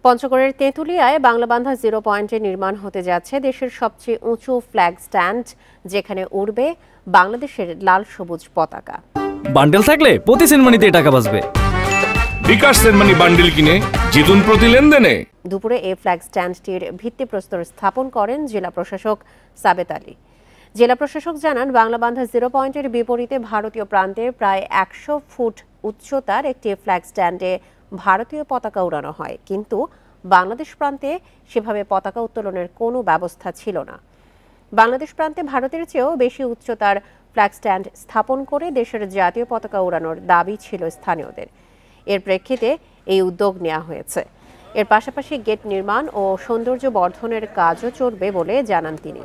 পঞ্চগড়ের তেঁতুলিয়ায় বাংলাবান্ধা জিরো পয়েন্টে নির্মাণ হতে যাচ্ছে দেশের সবচেয়ে উঁচু ফ্ল্যাগ স্ট্যান্ড, যেখানে উড়বে বাংলাদেশের লাল সবুজ পতাকা। বান্ডেল থাকলে প্রতি সেনমানিতে টাকা বাঁচবে। বিকাশ সেনমানি বান্ডেল কিনে জিতুন প্রতি লেনদেনে। দুপুরে এই ফ্ল্যাগ স্ট্যান্ডটির ভিত্তিপ্রস্তর স্থাপন করেন জেলা প্রশাসক সাবেত আলী। জেলা প্রশাসক জানান, বাংলাবান্ধা জিরো পয়েন্টের বিপরীতে ভারতীয় প্রান্তে প্রায় ১০০ ফুট উচ্চতার একটি ফ্ল্যাগ স্ট্যান্ডে ভারতীয় পতাকা উড়ানো হয়, কিন্তু বাংলাদেশ প্রান্তে সেভাবে পতাকা উত্তোলনের কোনো ব্যবস্থা ছিল না। বাংলাদেশ প্রান্তে ভারতের চেয়েও বেশি উচ্চতার ফ্ল্যাগ স্ট্যান্ড স্থাপন করে দেশের জাতীয় পতাকা উড়ানোর দাবি ছিল স্থানীয়দের। এর প্রেক্ষিতে এই উদ্যোগ নেওয়া হয়েছে। এর পাশাপাশি গেট নির্মাণ ও সৌন্দর্য বর্ধনের কাজও চলবে বলে জানান তিনি।